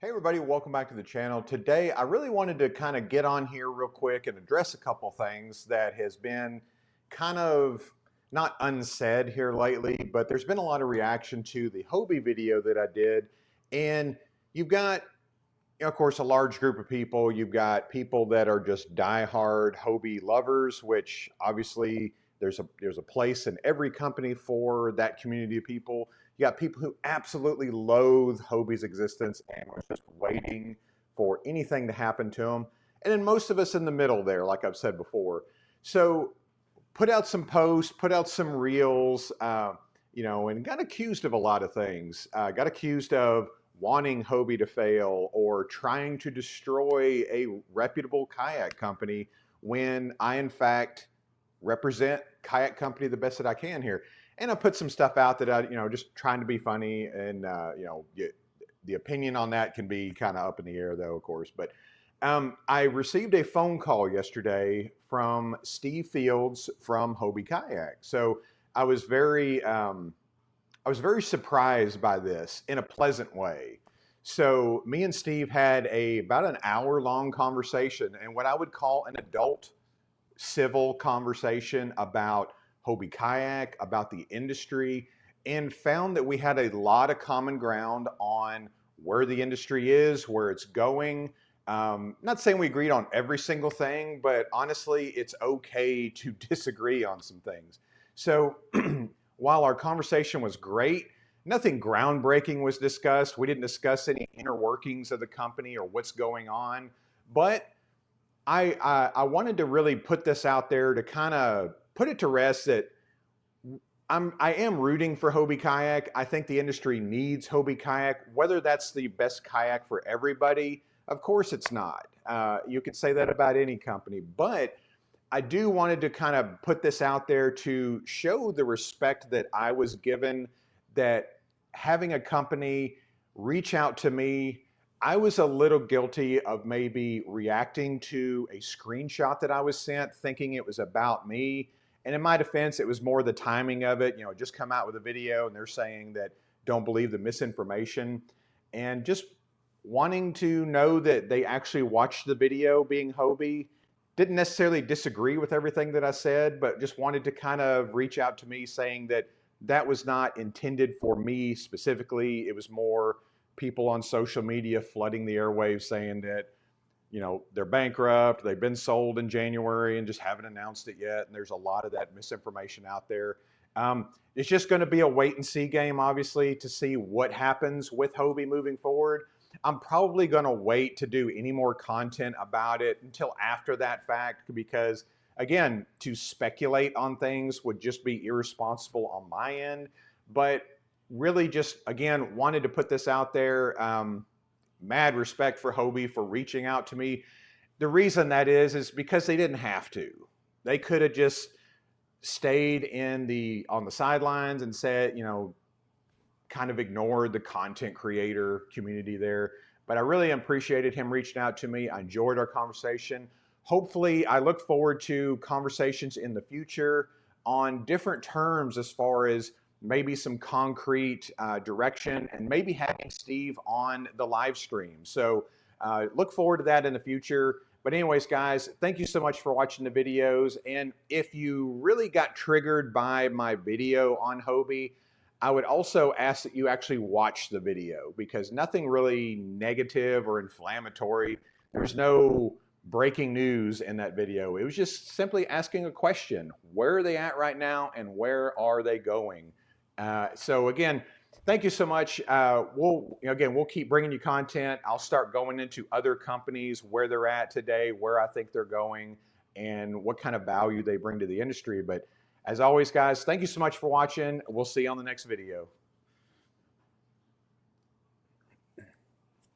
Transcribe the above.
Hey everybody, welcome back to the channel. Today I really wanted to kind of get on here real quick and address a couple things that has been kind of not unsaid here lately, but there's been a lot of reaction to the Hobie video that I did. And you've got, of course, a large group of people. You've got people that are just diehard Hobie lovers, which obviously there's a place in every company for that community of people. You got people who absolutely loathe Hobie's existence and was just waiting for anything to happen to them. And then most of us in the middle there, like I've said before. So put out some posts, put out some reels, and got accused of a lot of things. Got accused of wanting Hobie to fail or trying to destroy a reputable kayak company when I, in fact, represent kayak company the best that I can here. And I put some stuff out that I, just trying to be funny, and the opinion on that can be kind of up in the air, though, of course. But I received a phone call yesterday from Steve Fields from Hobie Kayak. So I was very surprised by this in a pleasant way. So me and Steve had about an hour-long conversation, and what I would call an adult civil conversation about Hobie Kayak, about the industry, and found that we had a lot of common ground on where the industry is, where it's going. Not saying we agreed on every single thing, but honestly, it's okay to disagree on some things. So while our conversation was great, nothing groundbreaking was discussed. We didn't discuss any inner workings of the company or what's going on, but I wanted to really put this out there to kind of put it to rest that I am rooting for Hobie Kayak. I think the industry needs Hobie Kayak. Whether that's the best kayak for everybody, of course it's not. You could say that about any company, but I do wanted to kind of put this out there to show the respect that I was given, that having a company reach out to me, I was a little guilty of maybe reacting to a screenshot that I was sent, thinking it was about me. And in my defense, it was more the timing of it. Just come out with a video and they're saying that don't believe the misinformation. And just wanting to know that they actually watched the video being Hobie. Didn't necessarily disagree with everything that I said, but just wanted to kind of reach out to me saying that that was not intended for me specifically. It was more people on social media flooding the airwaves saying that, they're bankrupt, they've been sold in January and just haven't announced it yet. And there's a lot of that misinformation out there. It's just going to be a wait and see game, obviously, to see what happens with Hobie moving forward. I'm probably going to wait to do any more content about it until after that fact, because again, to speculate on things would just be irresponsible on my end. But really just, again, wanted to put this out there. Mad respect for Hobie for reaching out to me. The reason that is because they didn't have to. They could have just stayed on the sidelines and said, kind of ignored the content creator community there. But I really appreciated him reaching out to me. I enjoyed our conversation. Hopefully, I look forward to conversations in the future on different terms as far as maybe some concrete direction, and maybe having Steve on the live stream. So look forward to that in the future. But anyways, guys, thank you so much for watching the videos. And if you really got triggered by my video on Hobie, I would also ask that you actually watch the video, because nothing really negative or inflammatory. There's no breaking news in that video. It was just simply asking a question. Where are they at right now, and where are they going? So again, thank you so much. We'll keep bringing you content. I'll start going into other companies, where they're at today, where I think they're going, and what kind of value they bring to the industry. But as always, guys, thank you so much for watching. We'll see you on the next video.